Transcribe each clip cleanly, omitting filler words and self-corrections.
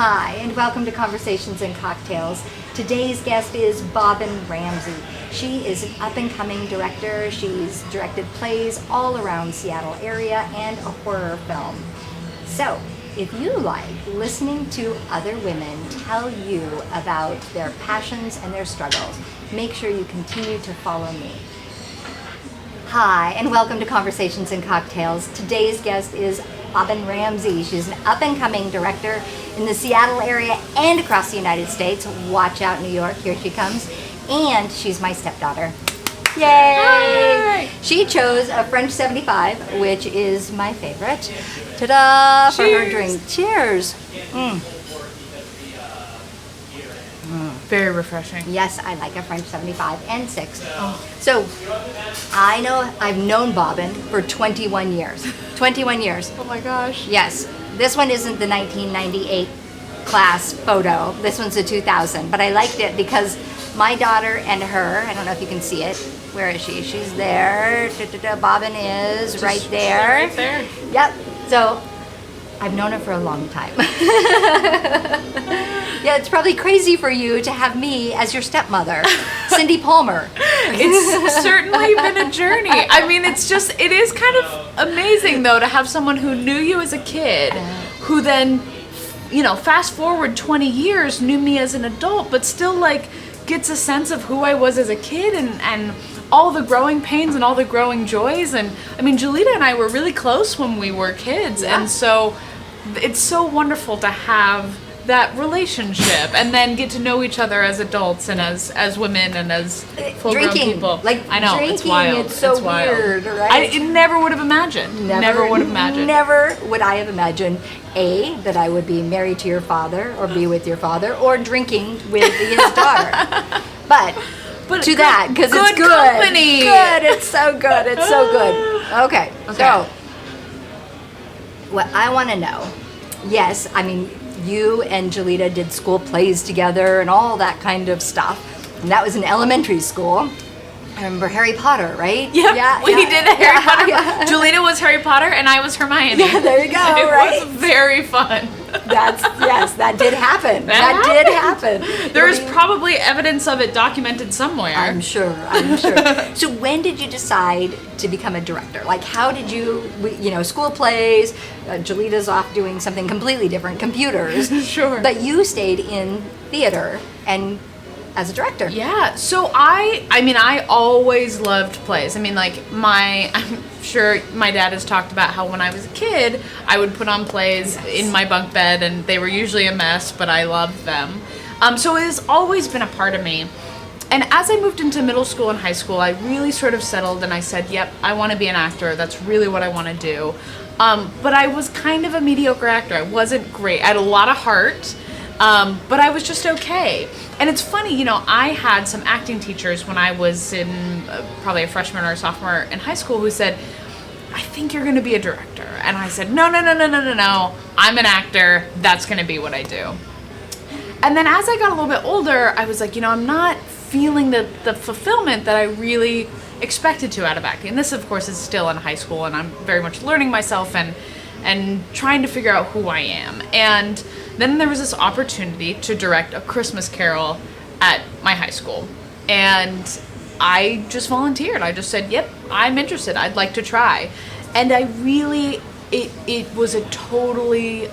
Hi, and welcome to Conversations and Cocktails. Today's guest is Bobbin Ramsey. She is an up-and-coming director. She's directed plays all around Seattle area and a horror film. So, if you like listening to other women tell you about their passions and their struggles, make sure you continue to follow me. Hi, and welcome to Conversations and Cocktails. Today's guest is Bobbin Ramsey. She's an up-and-coming director in the Seattle area and across the United States. Watch out, New York, here she comes. And she's my stepdaughter. Yay! Hi. She chose a French 75, which is my favorite. Ta-da! For her drink. Cheers! Very refreshing. Yes, I like a French 75 and 6. Oh. So, I've known Bobbin for 21 years. 21 years. Oh my gosh. Yes. This one isn't the 1998 class photo. This one's the 2000. But I liked it because my daughter and her, I don't know if you can see it. Where is she? She's there. Bobbin is just right there. Right there. Yep. So, I've known her for a long time. Yeah, it's probably crazy for you to have me as your stepmother, Cindy Palmer. It's certainly been a journey. I mean, it is kind of amazing, though, to have someone who knew you as a kid, who then, fast forward 20 years, knew me as an adult, but still, gets a sense of who I was as a kid and all the growing pains and all the growing joys. And, I mean, Julita and I were really close when we were kids, and so it's so wonderful to have that relationship and then get to know each other as adults and as women and as full-grown people. I know, drinking, it's wild. It's so weird, right? I never would have imagined. Never would have imagined. Never would I have imagined, A, that I would be married to your father or be with your father or drinking with his daughter. But to that, because it's good. Company. Good, it's so good. It's so good. Okay. So, what I want to know, yes, I mean, you and Julita did school plays together and all that kind of stuff. And that was in elementary school. I remember Harry Potter, right? Yeah, we did a Harry Potter. Yeah. Julita was Harry Potter and I was Hermione. Yeah, there you go, right? It was very fun. That did happen. That did happen. There is probably evidence of it documented somewhere. I'm sure. So when did you decide to become a director? Like, how did you, school plays, Julita's off doing something completely different, computers. Sure. But you stayed in theater and as a director. Yeah, so I always loved plays. I mean, I'm sure my dad has talked about how when I was a kid, I would put on plays in my bunk bed, and they were usually a mess, but I loved them. So it has always been a part of me. And as I moved into middle school and high school, I really sort of settled, and I said, yep, I want to be an actor. That's really what I want to do. But I was kind of a mediocre actor. I wasn't great. I had a lot of heart. But I was just okay. And it's funny, I had some acting teachers when I was in probably a freshman or a sophomore in high school who said, I think you're going to be a director. And I said, no. I'm an actor. That's going to be what I do. And then as I got a little bit older, I was like, I'm not feeling the fulfillment that I really expected to out of acting. And this, of course, is still in high school, and I'm very much learning myself and trying to figure out who I am. And then there was this opportunity to direct A Christmas Carol at my high school. And I just volunteered. I just said, yep, I'm interested. I'd like to try. And I really, it was a totally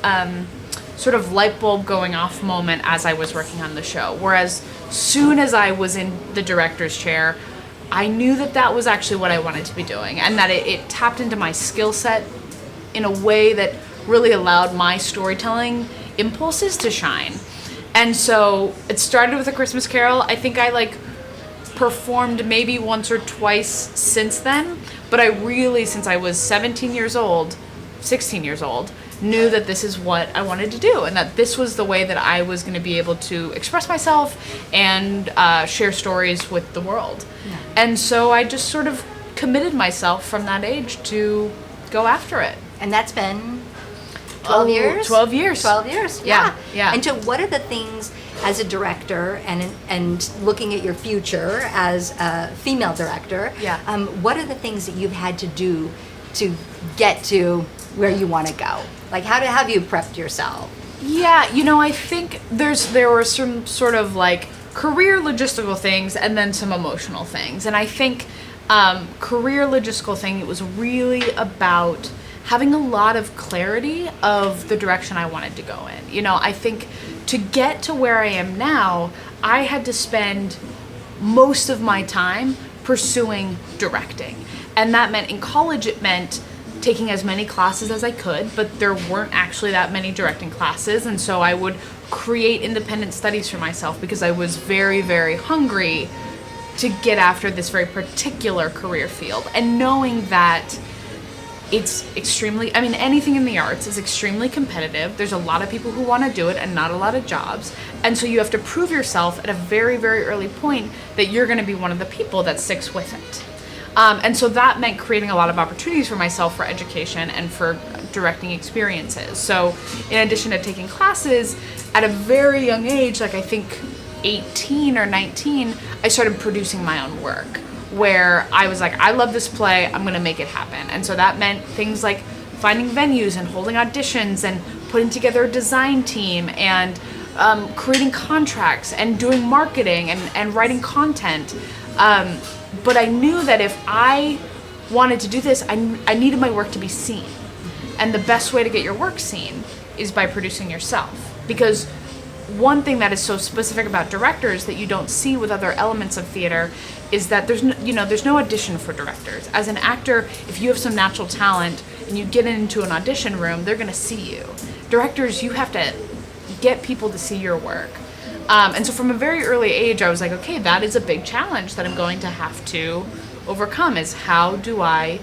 sort of light bulb going off moment as I was working on the show. Whereas soon as I was in the director's chair, I knew that was actually what I wanted to be doing, and that it tapped into my skill set in a way that really allowed my storytelling impulses to shine. And so it started with A Christmas Carol. I think I performed maybe once or twice since then, but I really, since I was 16 years old, knew that this is what I wanted to do, and that this was the way that I was going to be able to express myself and share stories with the world. Yeah. And so I just sort of committed myself from that age to go after it. And that's been 12 years? 12 years. 12 years, yeah. And so what are the things as a director and looking at your future as a female director, what are the things that you've had to do to get to where you want to go? Like, how have you prepped yourself? Yeah, I think there were some sort of like career logistical things and then some emotional things. And I think career logistical thing, it was really about having a lot of clarity of the direction I wanted to go in. I think to get to where I am now, I had to spend most of my time pursuing directing. And that meant in college, it meant taking as many classes as I could, but there weren't actually that many directing classes. And so I would create independent studies for myself because I was very, very hungry to get after this very particular career field. And knowing that it's anything in the arts is extremely competitive. There's a lot of people who want to do it and not a lot of jobs. And so you have to prove yourself at a very, very early point that you're going to be one of the people that sticks with it. And so that meant creating a lot of opportunities for myself for education and for directing experiences. So in addition to taking classes at a very young age, like I think 18 or 19, I started producing my own work, where I was like, I love this play, I'm going to make it happen. And so that meant things like finding venues and holding auditions and putting together a design team and creating contracts and doing marketing and writing content. But I knew that if I wanted to do this, I needed my work to be seen. And the best way to get your work seen is by producing yourself. Because one thing that is so specific about directors that you don't see with other elements of theater is that there's no audition for directors. As an actor, if you have some natural talent and you get into an audition room, they're going to see you. Directors, you have to get people to see your work. And so from a very early age, I was like, okay, that is a big challenge that I'm going to have to overcome, is how do I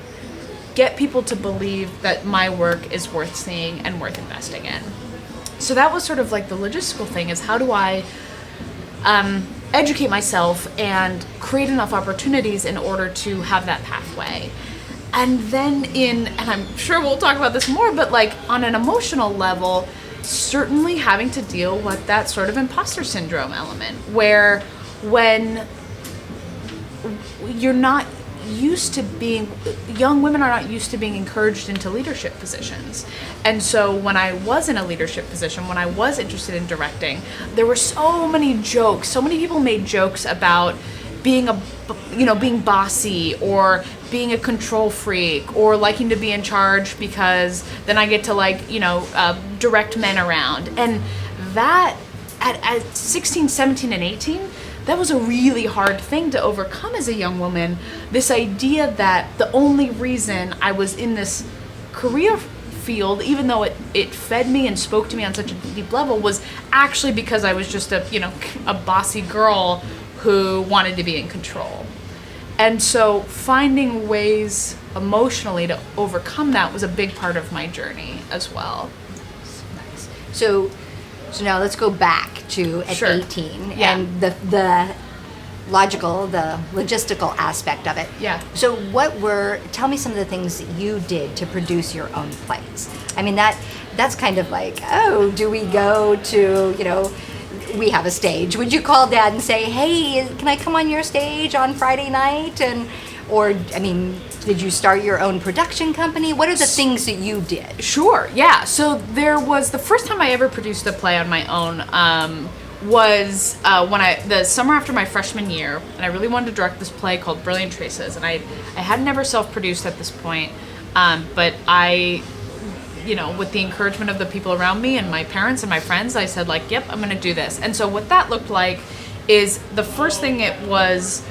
get people to believe that my work is worth seeing and worth investing in? So that was sort of like the logistical thing, is how do I educate myself and create enough opportunities in order to have that pathway. And then and I'm sure we'll talk about this more, but like on an emotional level, certainly having to deal with that sort of imposter syndrome element, where when you're not used to young women are not used to being encouraged into leadership positions. And so when I was in a leadership position, when I was interested in directing, there were so many jokes. So many people made jokes about being being bossy or being a control freak or liking to be in charge because then I get to direct men around. And that at 16, 17, and 18, that was a really hard thing to overcome as a young woman. This idea that the only reason I was in this career field, even though it fed me and spoke to me on such a deep level, was actually because I was just a bossy girl who wanted to be in control. And so finding ways emotionally to overcome that was a big part of my journey as well. Nice. So now let's go back to at Sure. 18 Yeah. and the logistical aspect of it. Yeah. So tell me some of the things that you did to produce your own plays. I mean, that's kind of like, oh, do we go to, we have a stage. Would you call Dad and say, hey, can I come on your stage on Friday night? Did you start your own production company? What are the things that you did? Sure, yeah. So there was the first time I ever produced a play on my own was the summer after my freshman year, and I really wanted to direct this play called Brilliant Traces, and I had never self-produced at this point, but I, with the encouragement of the people around me and my parents and my friends, I said yep, I'm gonna do this. And so what that looked like is the first thing it was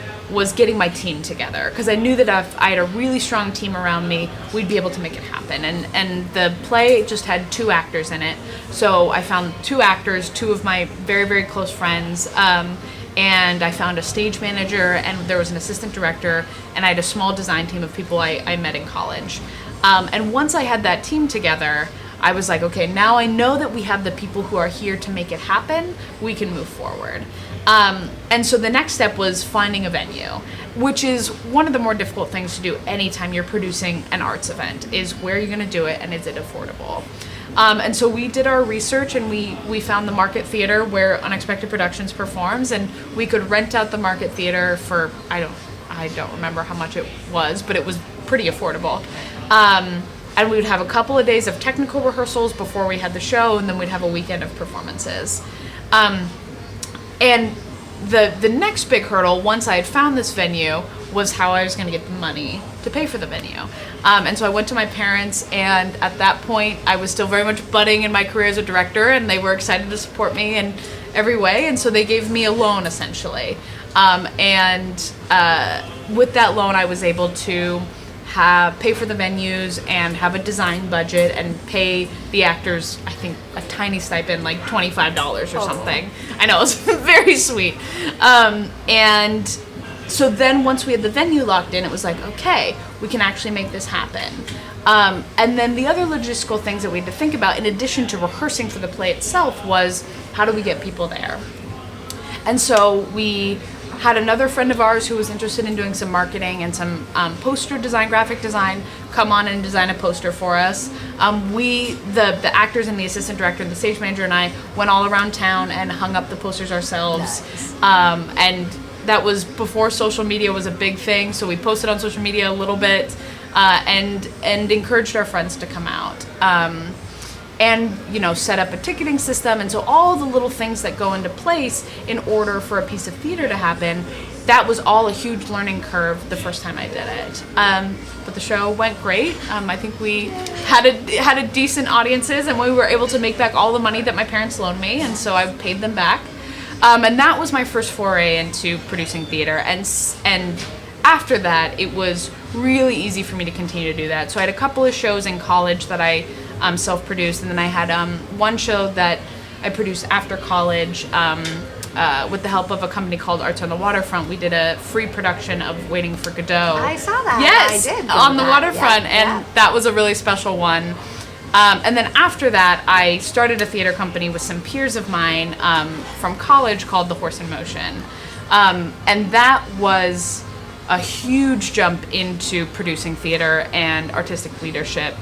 getting my team together, because I knew that if I had a really strong team around me, we'd be able to make it happen. And the play just had 2 actors in it. So I found 2 actors, 2 of my very, very close friends, and I found a stage manager, and there was an assistant director, and I had a small design team of people I met in college. And once I had that team together, I was like, okay, now I know that we have the people who are here to make it happen, we can move forward. And so the next step was finding a venue, which is one of the more difficult things to do anytime you're producing an arts event, is where you're gonna do it and is it affordable. And so we did our research, and we found the Market Theater where Unexpected Productions performs, and we could rent out the Market Theater for, I don't remember how much it was, but it was pretty affordable. and we would have a couple of days of technical rehearsals before we had the show, and then we'd have a weekend of performances. And the next big hurdle, once I had found this venue, was how I was going to get the money to pay for the venue. And so I went to my parents, and at that point, I was still very much budding in my career as a director, and they were excited to support me in every way, and so they gave me a loan, essentially. With that loan, I was able to pay for the venues and have a design budget and pay the actors, I think, a tiny stipend, like $25 or something. I know, it was very sweet. And so then once we had the venue locked in, it was like, okay, we can actually make this happen. And then the other logistical things that we had to think about, in addition to rehearsing for the play itself, was how do we get people there? And so we had another friend of ours who was interested in doing some marketing and some poster design, graphic design, come on and design a poster for us. The actors and the assistant director and the stage manager and I went all around town and hung up the posters ourselves. Nice. And that was before social media was a big thing, so we posted on social media a little bit and encouraged our friends to come out. And, set up a ticketing system. And so all the little things that go into place in order for a piece of theater to happen, that was all a huge learning curve the first time I did it. But the show went great. I think we had a decent audiences, and we were able to make back all the money that my parents loaned me, and so I paid them back. And that was my first foray into producing theater. And after that, it was really easy for me to continue to do that. So I had a couple of shows in college that I self-produced, and then I had one show that I produced after college with the help of a company called Arts on the Waterfront. We did a free production of Waiting for Godot. I saw that. Yes, I did. on the waterfront, and that was a really special one. And then after that, I started a theater company with some peers of mine from college called The Horse in Motion. And that was a huge jump into producing theater and artistic leadership,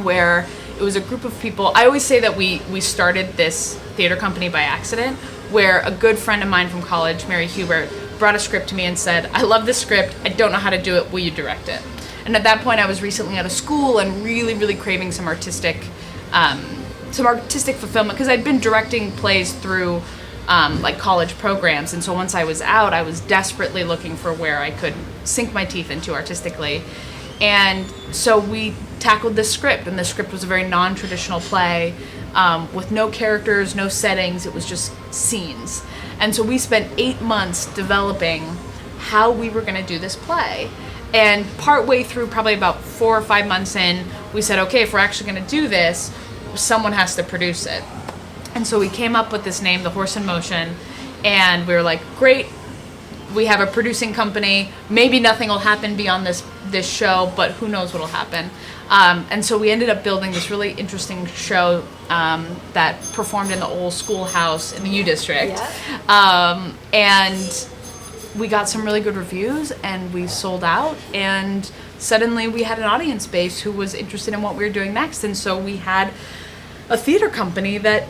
where it was a group of people. I always say that we started this theater company by accident, where a good friend of mine from college, Mary Hubert, brought a script to me and said, I love this script, I don't know how to do it, will you direct it? And at that point I was recently out of school and really, really craving some artistic fulfillment, because I'd been directing plays through like college programs, and so once I was out, I was desperately looking for where I could sink my teeth into artistically. And so we tackled this script, and the script was a very non-traditional play with no characters, no settings. It was just scenes. And so we spent 8 months developing how we were going to do this play. And partway through, probably about 4 or 5 months in, we said, okay, if we're actually going to do this, someone has to produce it. And so we came up with this name, The Horse in Motion, and we were like, great, we have a producing company, maybe nothing will happen beyond this show, but who knows what'll happen. And so we ended up building this really interesting show that performed in the old schoolhouse in the U District. Yeah. And we got some really good reviews, and we sold out, and suddenly we had an audience base who was interested in what we were doing next. And so we had a theater company that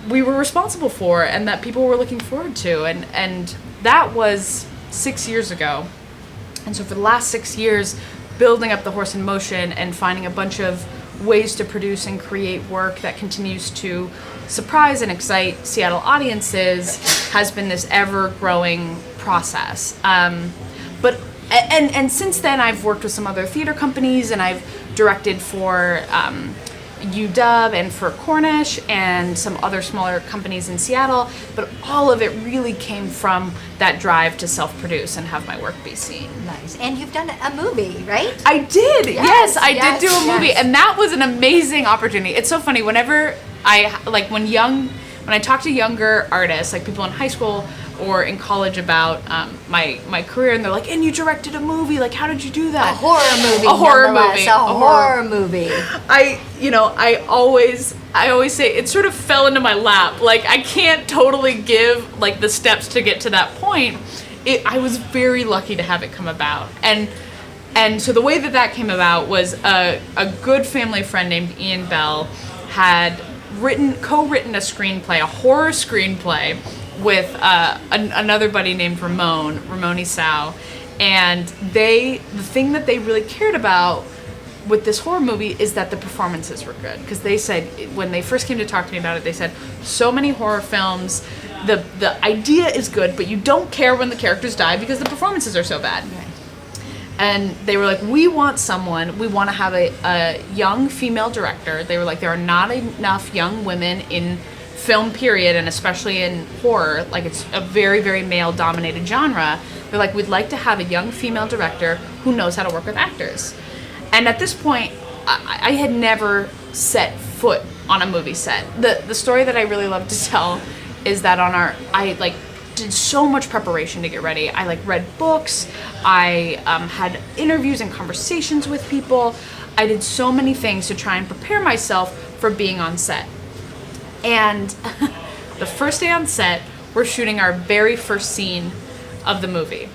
we were responsible for and that people were looking forward to. And that was 6 years ago. And so for the last 6 years, building up The Horse in Motion and finding a bunch of ways to produce and create work that continues to surprise and excite Seattle audiences has been this ever-growing process. But since then, I've worked with some other theater companies, and I've directed for UW and for Cornish and some other smaller companies in Seattle, but all of it really came from that drive to self-produce and have my work be seen. Nice. And you've done a movie, right? I did. Yes, I did do a movie, yes. And that was an amazing opportunity. It's so funny, whenever when I talk to younger artists, like people in high school or in college, about my career, and they're like, and you directed a movie, like how did you do that? A horror movie. A horror movie. I always say it sort of fell into my lap. Like, I can't totally give like the steps to get to that point. I was very lucky to have it come about. And so the way that came about was a good family friend named Ian Bell had co-written a screenplay, a horror screenplay, with another buddy named Ramon Isao. And the thing that they really cared about with this horror movie is that the performances were good. Because they said, when they first came to talk to me about it, they said, so many horror films, the idea is good, but you don't care when the characters die because the performances are so bad. Right. And they were like, we want to have a young female director. They were like, there are not enough young women in film, period, and especially in horror. Like, it's a very, very male-dominated genre. They're like, we'd like to have a young female director who knows how to work with actors. And at this point, I had never set foot on a movie set. The story that I really love to tell is that I did so much preparation to get ready. I read books. I had interviews and conversations with people. I did so many things to try and prepare myself for being on set. And the first day on set, we're shooting our very first scene of the movie.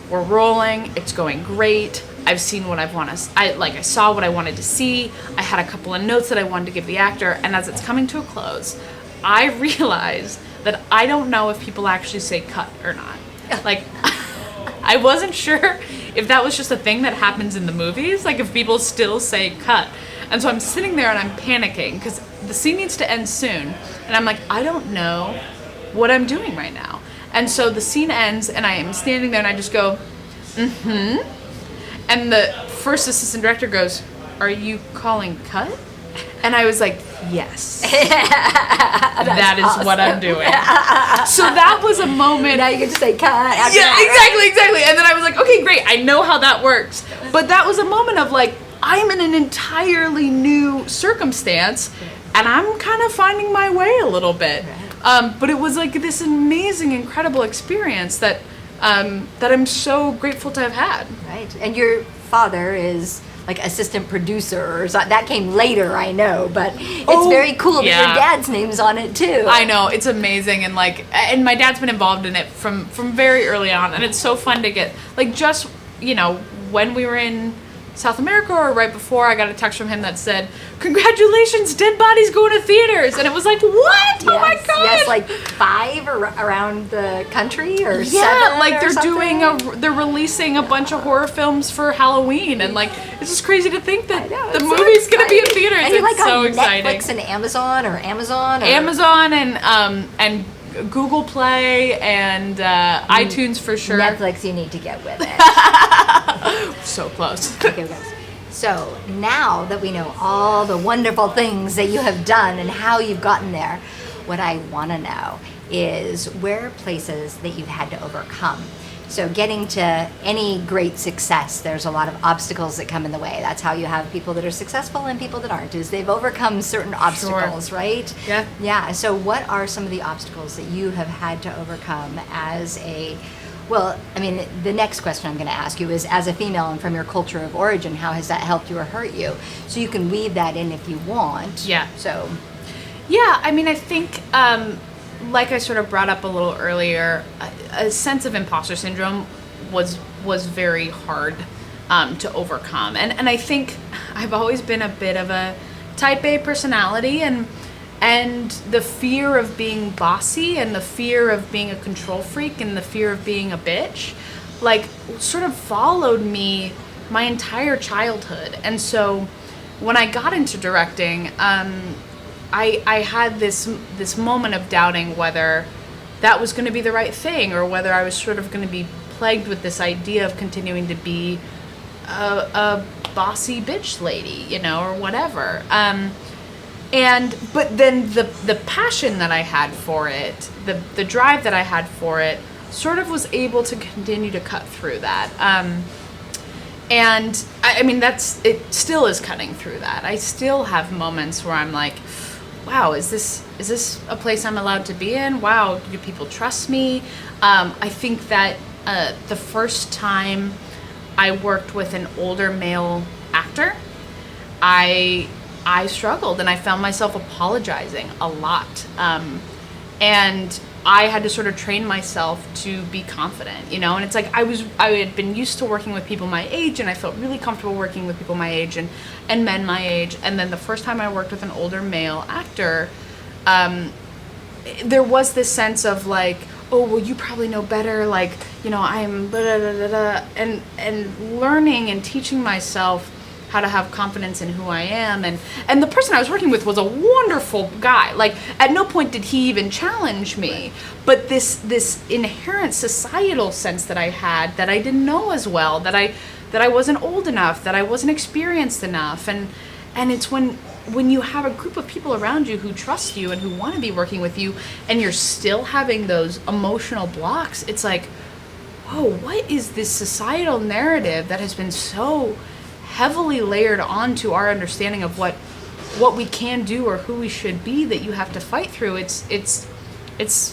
We're rolling. It's going great. I've seen what I saw what I wanted to see. I had a couple of notes that I wanted to give the actor. And as it's coming to a close, I realized that I don't know if people actually say cut or not. I wasn't sure if that was just a thing that happens in the movies, if people still say cut. And so I'm sitting there and I'm panicking because the scene needs to end soon. And I'm like, I don't know what I'm doing right now. And so the scene ends and I am standing there and I just go, mm-hmm. And the first assistant director goes, are you calling cut? And I was like, yes. That is awesome. What I'm doing. So that was a moment. Now you get to say cut after yeah, that, exactly. And then I was like, okay, great. I know how that works. But that was a moment of I'm in an entirely new circumstance and I'm kind of finding my way a little bit. But it was this amazing, incredible experience that I'm so grateful to have had. Right. And your father is assistant producer or something. That came later, I know, but it's very cool that your dad's name's on it too. I know, it's amazing. And and my dad's been involved in it from very early on, and it's so fun to get just when we were in South America or right before, I got a text from him that said, congratulations, Dead Body's going to theaters. And it was what? Yes, oh my God. Yes, 5 around the country or 7 they're releasing a bunch of horror films for Halloween. And it's just crazy to think that the so movie's going to be in theaters. And you're it's so on exciting. Netflix and Amazon or Amazon? And Google Play and iTunes for sure. Netflix, you need to get with it. So close. Okay, guys. So now that we know all the wonderful things that you have done and how you've gotten there, what I want to know is where are places that you've had to overcome. So getting to any great success, there's a lot of obstacles that come in the way. That's how you have people that are successful and people that aren't, is they've overcome certain obstacles, right? Yeah. Yeah. So what are some of the obstacles that you have had to overcome as the next question I'm going to ask you is, as a female and from your culture of origin, how has that helped you or hurt you? So you can weave that in if you want. Yeah. So. Yeah, I think, like I sort of brought up a little earlier, a sense of imposter syndrome was very hard to overcome. And I think I've always been a bit of a type A personality, and the fear of being bossy and the fear of being a control freak and the fear of being a bitch, sort of followed me my entire childhood. And so when I got into directing, I had this moment of doubting whether that was going to be the right thing or whether I was sort of going to be plagued with this idea of continuing to be a bossy bitch lady, or whatever. But then the passion that I had for it, the drive that I had for it, sort of was able to continue to cut through that. And it still is cutting through that. I still have moments where I'm like, wow, is this a place I'm allowed to be in? Wow, do people trust me? I think that the first time I worked with an older male actor, I struggled and I found myself apologizing a lot. And I had to sort of train myself to be confident, and it's I had been used to working with people my age, and I felt really comfortable working with people my age and men my age. And then the first time I worked with an older male actor, there was this sense of oh, well, you probably know better, I'm blah, blah, blah, blah, and learning and teaching myself how to have confidence in who I am. And the person I was working with was a wonderful guy. Like, at no point did he even challenge me. But this inherent societal sense that I had that I didn't know as well, that I wasn't old enough, that I wasn't experienced enough. And it's when you have a group of people around you who trust you and who want to be working with you, and you're still having those emotional blocks, it's like, whoa, what is this societal narrative that has been so heavily layered onto our understanding of what we can do or who we should be, that you have to fight through? It's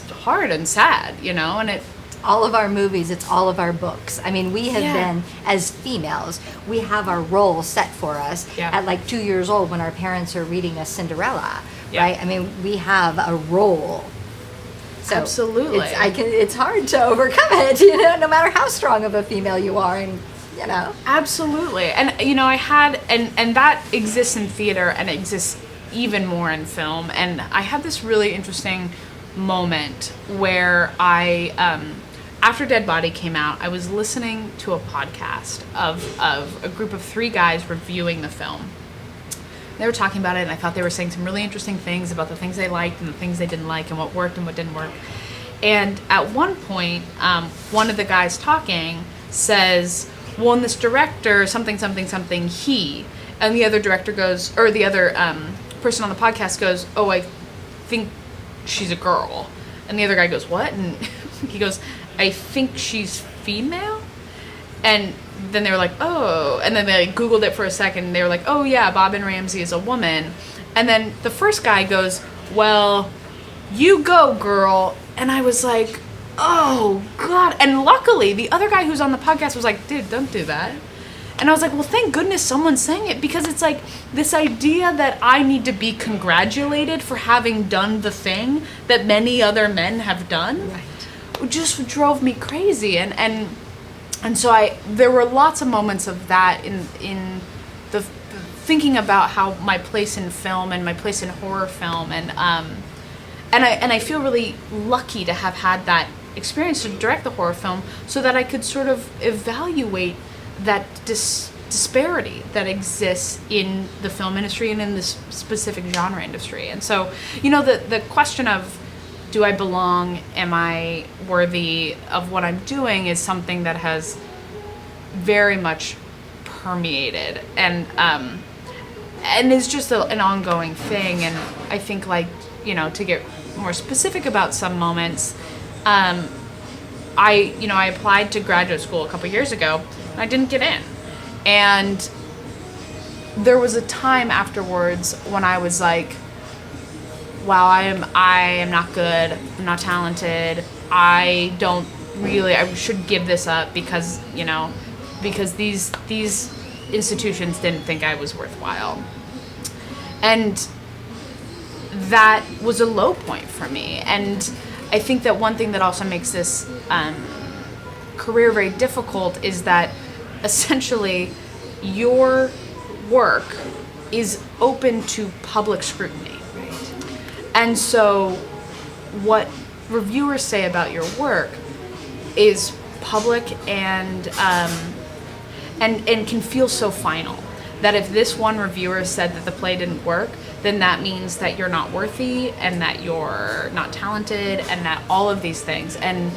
hard and sad, and it. All of our movies, it's all of our books. I mean, we have been, as females, we have our role set for us at like 2 years old when our parents are reading us Cinderella, right? I mean, we have a role. So absolutely. It's hard to overcome it, no matter how strong of a female you are, and Absolutely. And, I had, and that exists in theater and it exists even more in film. And I had this really interesting moment where after Dead Body came out, I was listening to a podcast of a group of 3 guys reviewing the film. They were talking about it, and I thought they were saying some really interesting things about the things they liked and the things they didn't like and what worked and what didn't work. And at one point, one of the guys talking says, well, in this director, something, something, something, he, and the other director goes, or the other person on the podcast goes, oh, I think she's a girl. And the other guy goes, what? And he goes, I think she's female. And then they were like, oh, and then they Googled it for a second, and they were like, oh yeah, Bobbin Ramsey is a woman. And then the first guy goes, well, you go, girl. And I was like, oh God. And luckily the other guy who's on the podcast was like, dude, don't do that. And I was like, well, thank goodness someone's saying it, because it's like this idea that I need to be congratulated for having done the thing that many other men have done. Right. Just drove me crazy. And so there were lots of moments of that in the thinking about how my place in film and my place in horror film, and I feel really lucky to have had that experience to direct the horror film, so that I could sort of evaluate that disparity that exists in the film industry and in this specific genre industry. And so, the question of, do I belong? Am I worthy of what I'm doing? Is something that has very much permeated and is just an ongoing thing. And I think, to get more specific about some moments, I applied to graduate school a couple years ago, and I didn't get in. And there was a time afterwards when I was like, wow, I am not good, I'm not talented, I should give this up because these institutions didn't think I was worthwhile. And that was a low point for me. And I think that one thing that also makes this career very difficult is that essentially your work is open to public scrutiny. And so what reviewers say about your work is public and can feel so final. That if this one reviewer said that the play didn't work, then that means that you're not worthy and that you're not talented and that all of these things. And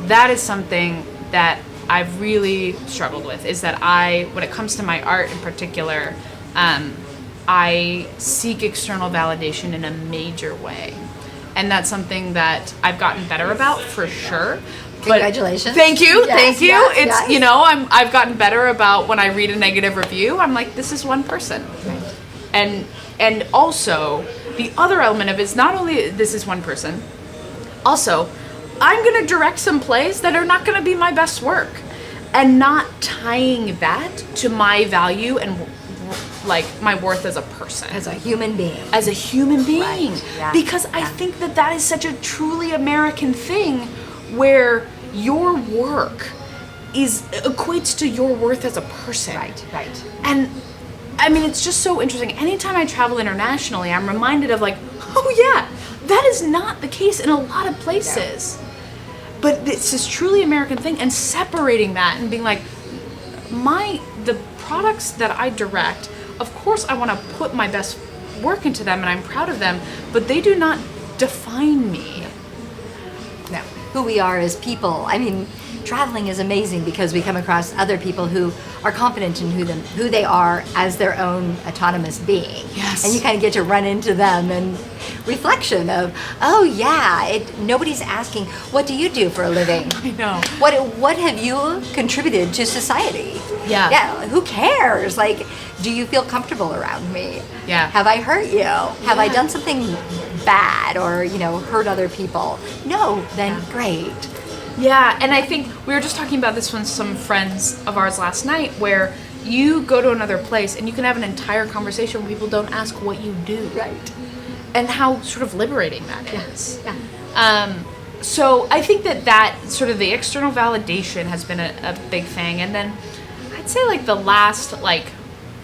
that is something that I've really struggled with, is that when it comes to my art in particular, I seek external validation in a major way. And that's something that I've gotten better about, for sure. Congratulations. Thank you. Yes, thank you. yes, It's, yes. I've gotten better about when I read a negative review, I'm like, this is one person. Right. And also, the other element of it is not only this is one person, also, I'm going to direct some plays that are not going to be my best work. And not tying that to my value and my worth as a person. As a human being. As a human being. Right. Yeah. Because I think that is such a truly American thing, where your work equates to your worth as a person. Right. And I mean, it's just so interesting. Anytime I travel internationally, I'm reminded of oh yeah, that is not the case in a lot of places. No. But it's this truly American thing, and separating that and being like, the products that I direct, of course I want to put my best work into them and I'm proud of them, but they do not define me. No. Who we are as people. I mean, traveling is amazing because we come across other people who are confident in who they are as their own autonomous being. Yes. And you kind of get to run into them and reflection of, oh yeah, nobody's asking, what do you do for a living? I know. What have you contributed to society? Yeah. Yeah, who cares? Like, do you feel comfortable around me? Yeah. Have I hurt you? Have I done something bad or, hurt other people? No, then great. Yeah, and I think we were just talking about this with some friends of ours last night, where you go to another place and you can have an entire conversation where people don't ask what you do. Right. And how sort of liberating that is. Yeah. So I think that sort of the external validation has been a big thing. And then I'd say like the last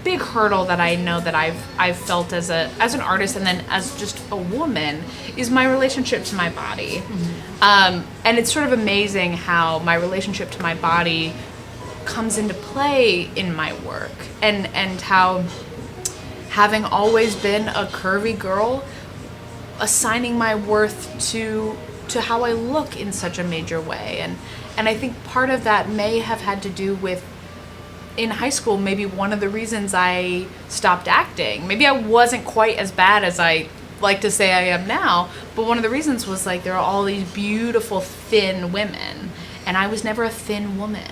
big hurdle that I know that I've felt as an artist and then as just a woman is my relationship to my body. Mm-hmm. And it's sort of amazing how my relationship to my body comes into play in my work, and how having always been a curvy girl, assigning my worth to how I look in such a major way. And I think part of that may have had to do with, in high school, maybe one of the reasons I stopped acting. Maybe I wasn't quite as bad as I like to say I am now, but one of the reasons was there are all these beautiful thin women, and I was never a thin woman.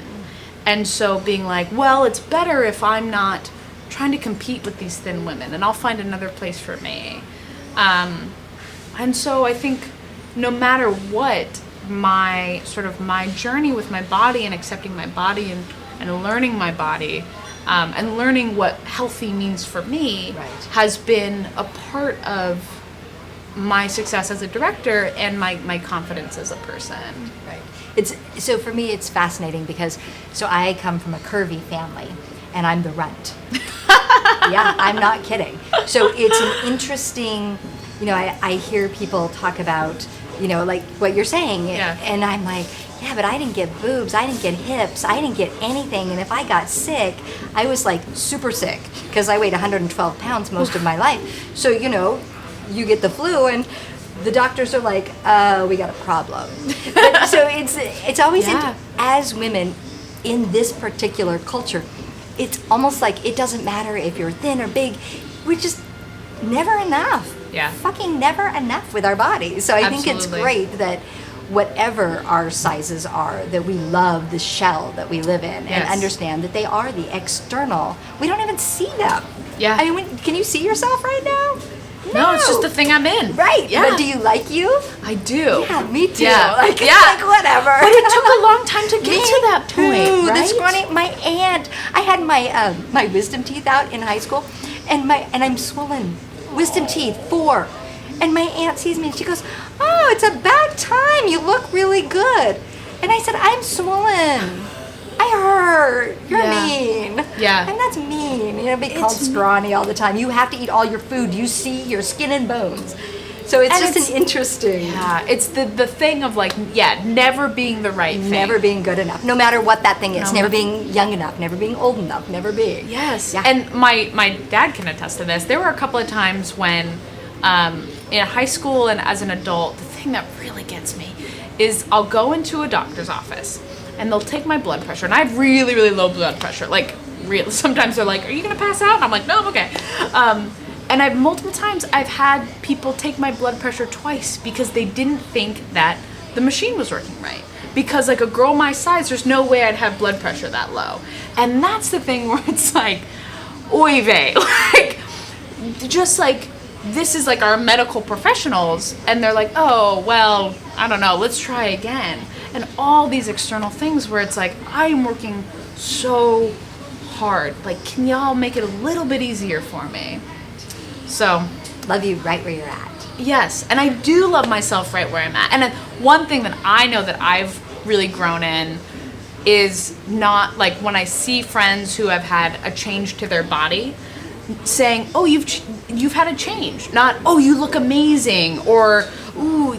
And so being well, it's better if I'm not trying to compete with these thin women, and I'll find another place for me. And so I think no matter what, my journey with my body and accepting my body and learning my body, and learning what healthy means for me, right, has been a part of my success as a director and my confidence as a person. Right. So for me, it's fascinating because I come from a curvy family, and I'm the runt. Yeah, I'm not kidding. So it's an interesting, I hear people talk about, like what you're saying, yeah, and I'm like, yeah, but I didn't get boobs, I didn't get hips, I didn't get anything, and if I got sick, I was super sick because I weighed 112 pounds most of my life. So, you get the flu and the doctors are like, we got a problem. But, so it's always, as women in this particular culture, it's almost like it doesn't matter if you're thin or big, we're just never enough. Yeah. Fucking never enough with our bodies. So I think it's Absolutely. great that whatever our sizes are, that we love the shell that we live in, Yes. and understand that they are the external. We don't even see them. Yeah. I mean, can you see yourself right now? No, it's just the thing I'm in. Right. Yeah. But do you like you? I do. Yeah, me too. Yeah. Like, Yeah. like whatever. But it took a long time to get to that Too. point, right? The scrawny, my aunt. I had my wisdom teeth out in high school, and I'm swollen. Wisdom teeth, 4. And my aunt sees me and she goes, "Oh, it's about time. You look really good." And I said, "I'm swollen. I hurt. You're Yeah. mean." Yeah. And that's mean. Be called scrawny all the time. You have to eat all your food. You see your skin and bones. So it's And just it's- an interesting. Yeah, it's the thing of never being the right thing. Never being good enough, no matter what that thing is. No. Never being young enough, never being old enough, never being. Yes. Yeah. And my dad can attest to this. There were a couple of times when, in high school and as an adult, the thing that really gets me is I'll go into a doctor's office and they'll take my blood pressure. And I have really, really low blood pressure. Sometimes they're like, "Are you going to pass out?" And I'm like, "No, I'm okay." And multiple times I've had people take my blood pressure twice because they didn't think that the machine was working right. Because a girl my size, there's no way I'd have blood pressure that low. And that's the thing where it's oy vey. This is our medical professionals, and they're like, "Oh, well, I don't know, let's try again." And all these external things where it's I'm working so hard. Can y'all make it a little bit easier for me? So, Love you right where you're at. yes, and I do love myself right where I'm at. And then one thing that I know that I've really grown in is not when I see friends who have had a change to their body, saying, "Oh, you've had a change," not, "Oh, you look amazing," or, "Ooh,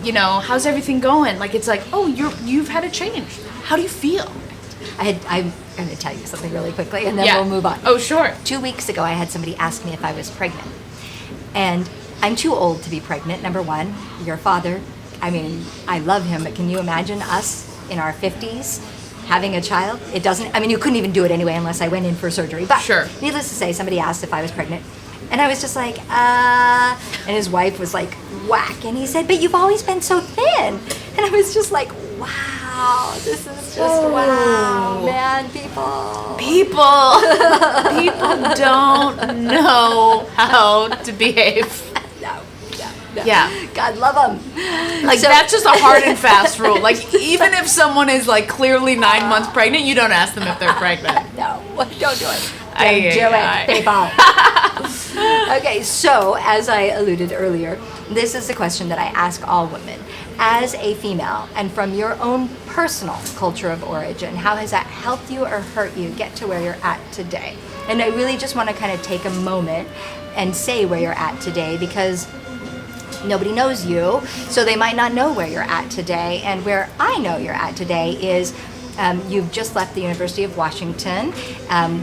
how's everything going?" It's "Oh, you've had a change. How do you feel?" I I'm going to tell you something really quickly, and then Yeah. we'll move on. Oh, sure. 2 weeks ago, I had somebody ask me if I was pregnant. And I'm too old to be pregnant, number one. Your father, I mean, I love him, but can you imagine us in our 50s having a child? It doesn't, I mean, you couldn't even do it anyway unless I went in for surgery. But Sure. needless to say, somebody asked if I was pregnant. And I was just like, and his wife was like, whack. And he said, but you've always been so thin. And I was just like, wow, this is just, wow, man, people. People don't know how to behave. No. Yeah. God love them. Like, that's just a hard and fast rule. Like, even if someone is, like, clearly 9 months pregnant, you don't ask them if they're pregnant. No, don't do it. Don't do it, people. Okay, so as I alluded earlier, this is a question that I ask all women. As a female, and from your own personal culture of origin, how has that helped you or hurt you get to where you're at today? And I really just want to kind of take a moment and say where you're at today, because nobody knows you, so they might not know where you're at today. And where I know you're at today is you've just left the University of Washington,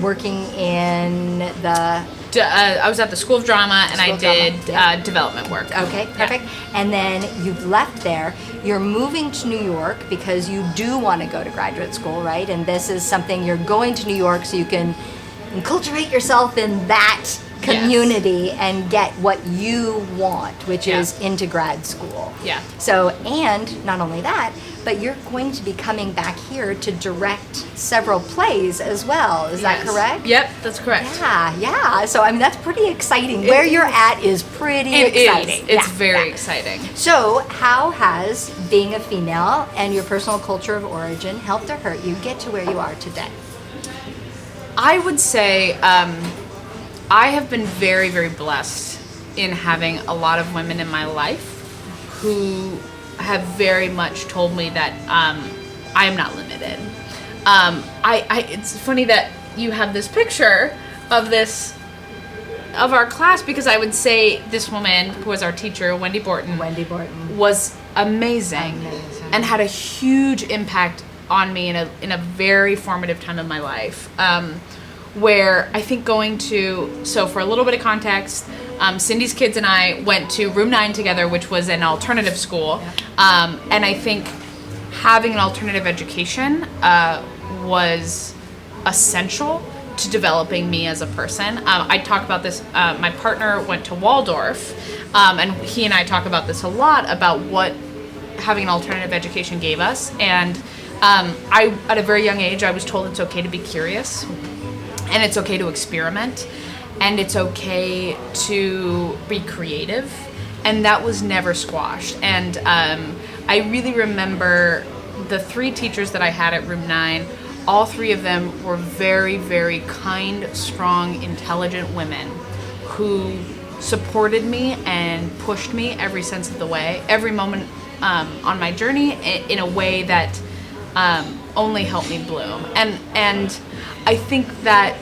working in the... I was at the School of Drama, and I School of Drama, did yeah. development work. Okay, perfect. Yeah. And then you've left there. You're moving to New York because you do want to go to graduate school, right? And this is something, you're going to New York so you can enculturate yourself in that community and get what you want, which is into grad school. Yeah. So, and not only that, but you're going to be coming back here to direct several plays as well. Is that correct? Yep, that's correct. Yeah. So, I mean, that's pretty exciting. Where you're at is pretty exciting. It's very exciting. So, how has being a female and your personal culture of origin helped or hurt you get to where you are today? I would say I have been very, very blessed in having a lot of women in my life who have very much told me that I am not limited. It's funny that you have this picture of our class, because I would say this woman who was our teacher, Wendy Borton, was amazing and had a huge impact on me in a very formative time of my life. Where I think so for a little bit of context, Cindy's kids and I went to Room 9 together, which was an alternative school. And I think having an alternative education was essential to developing me as a person. I talk about this, my partner went to Waldorf, and he and I talk about this a lot, about what having an alternative education gave us. And at a very young age, I was told it's okay to be curious. And it's okay to experiment, and it's okay to be creative, and that was never squashed. And I really remember the 3 teachers that I had at Room 9, all 3 of them were very, very kind, strong, intelligent women who supported me and pushed me every sense of the way, every moment on my journey, in a way that only helped me bloom. And I think that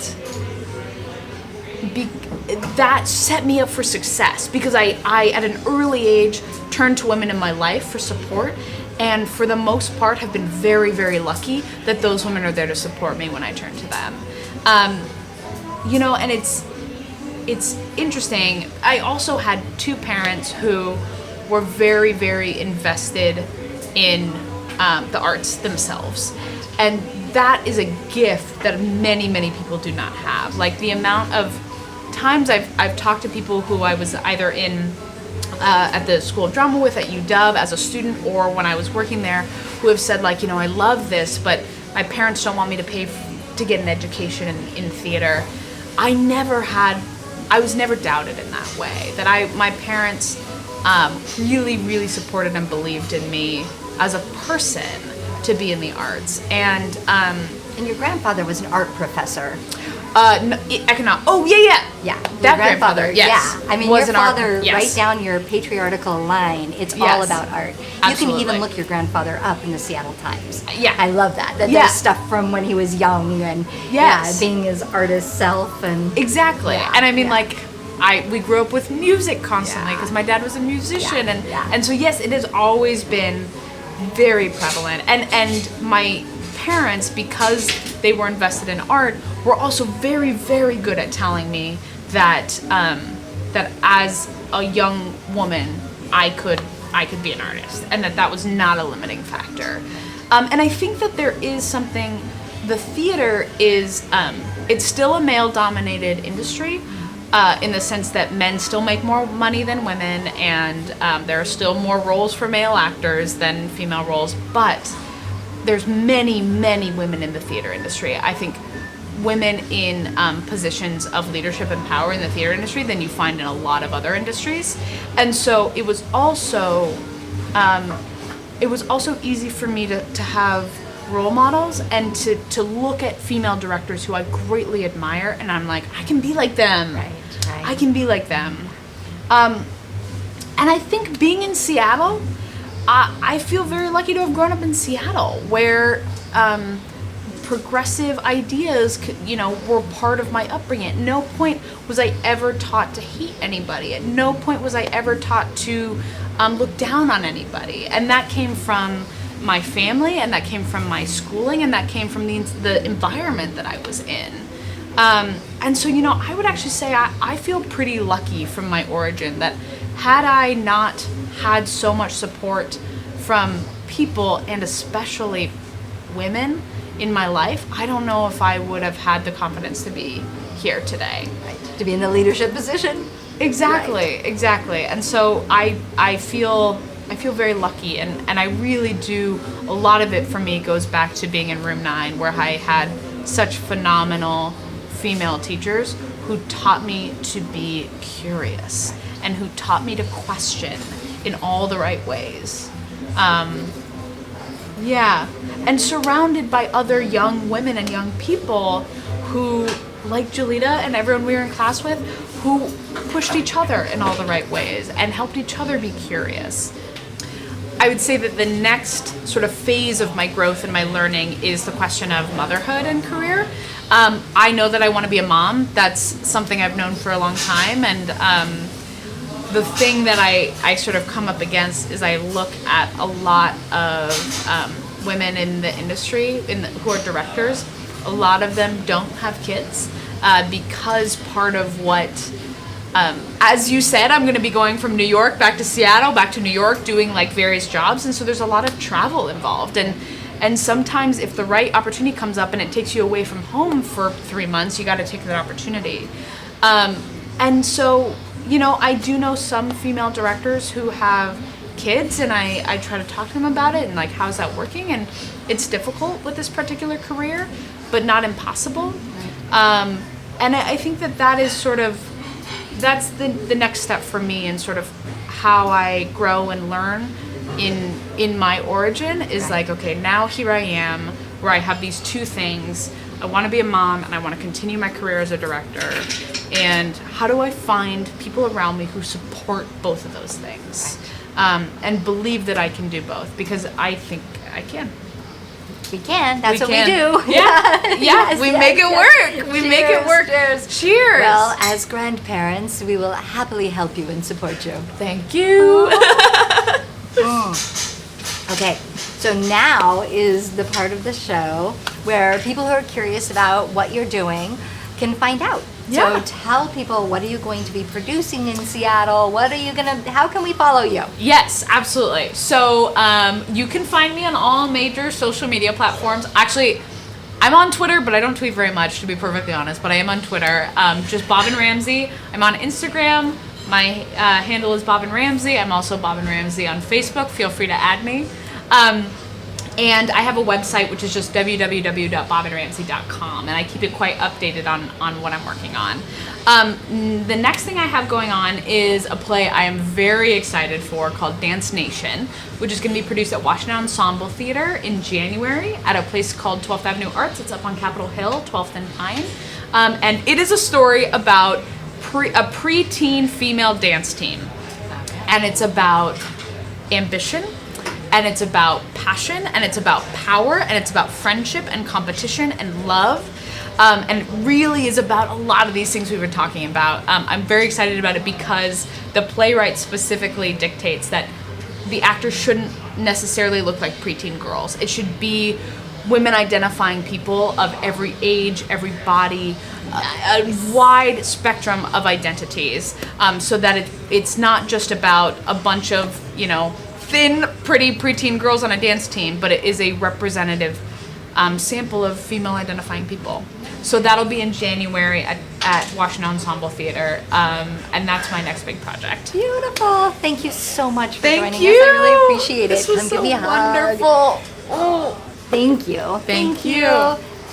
that set me up for success, because I at an early age turned to women in my life for support, and for the most part have been very, very lucky that those women are there to support me when I turn to them. And it's interesting. I also had 2 parents who were very, very invested in the arts themselves. And that is a gift that many, many people do not have. Like, the amount of times I've talked to people who I was either in at the School of Drama with at UW as a student, or when I was working there, who have said, like, I love this, but my parents don't want me to pay to get an education in theater. I was never doubted in that way. That my parents really, really supported and believed in me as a person to be in the arts. And your grandfather was an art professor. Economic. Oh, yeah. That grandfather, yes. Yeah. I mean, was your father, right down your patriarchal line, it's all about art. Absolutely. You can even look your grandfather up in the Seattle Times. Yeah. I love that. There's stuff from when he was young and being his artist self. And exactly. And I mean, we grew up with music constantly, because my dad was a musician. And so, yes, it has always been very prevalent. And my parents, because they were invested in art, were also very, very good at telling me that that as a young woman, I could be an artist, and that was not a limiting factor. And I think that there is something. The theater is it's still a male-dominated industry. In the sense that men still make more money than women, and there are still more roles for male actors than female roles, but there's many, many women in the theater industry. I think women in positions of leadership and power in the theater industry than you find in a lot of other industries. And so it was also easy for me to have role models and to look at female directors who I greatly admire, and I'm like, I can be like them. Right. I can be like them. And I think being in Seattle, I feel very lucky to have grown up in Seattle, where progressive ideas, were part of my upbringing. At no point was I ever taught to hate anybody. At no point was I ever taught to look down on anybody. And that came from my family, and that came from my schooling, and that came from the environment that I was in. And so, I would actually say I feel pretty lucky from my origin, that had I not had so much support from people, and especially women, in my life, I don't know if I would have had the confidence to be here today. Right. To be in the leadership position. Exactly, exactly. And so I feel very lucky, and I really do. A lot of it for me goes back to being in room 9, where I had such phenomenal female teachers who taught me to be curious and who taught me to question in all the right ways. And surrounded by other young women and young people who, like Jolita and everyone we were in class with, who pushed each other in all the right ways and helped each other be curious. I would say that the next sort of phase of my growth and my learning is the question of motherhood and career. I know that I want to be a mom. That's something I've known for a long time. And the thing that I sort of come up against is I look at a lot of women in the industry who are directors. A lot of them don't have kids because part of what... as you said, I'm going to be going from New York back to Seattle, back to New York, doing like various jobs. And so there's a lot of travel involved. And sometimes if the right opportunity comes up and it takes you away from home for 3 months, you got to take that opportunity. And so, I do know some female directors who have kids, and I try to talk to them about it and like, how's that working? And it's difficult with this particular career, but not impossible. And I think that is sort of, that's the next step for me, and sort of how I grow and learn in my origin is like, okay, now here I am where I have these two things. I want to be a mom and I want to continue my career as a director. And how do I find people around me who support both of those things and believe that I can do both? Because I think I can. We can. That's what we do. Yeah. Yes, we yes, make it yes. work. We make it work. Cheers. Well, as grandparents, we will happily help you and support you. Thank you. Okay, so now is the part of the show where people who are curious about what you're doing can find out. Yeah. So tell people, what are you going to be producing in Seattle? How can we follow you? Yes, absolutely. So you can find me on all major social media platforms. Actually, I'm on Twitter, but I don't tweet very much, to be perfectly honest, but I am on Twitter. Just Bobbin Ramsey. I'm on Instagram. My handle is Bobbin Ramsey. I'm also Bobbin Ramsey on Facebook. Feel free to add me. And I have a website, which is just www.bobbinramsey.com, and I keep it quite updated on what I'm working on. The next thing I have going on is a play I am very excited for called Dance Nation, which is going to be produced at Washington Ensemble Theater in January at a place called 12th Avenue Arts. It's up on Capitol Hill, 12th and Pine. And it is a story about a preteen female dance team. And it's about ambition, and it's about passion, and it's about power, and it's about friendship and competition and love. And it really is about a lot of these things we've been talking about. I'm very excited about it because the playwright specifically dictates that the actors shouldn't necessarily look like preteen girls. It should be women identifying people of every age, every body, a wide spectrum of identities, so that it's not just about a bunch of, thin, pretty preteen girls on a dance team, but it is a representative sample of female identifying people. So that'll be in January at Washington Ensemble Theater, and that's my next big project. Beautiful. Thank you so much for Thank joining you. us. I really appreciate it. This was Come so give me a hug. wonderful. Oh. Thank you. Thank you.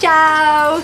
Ciao.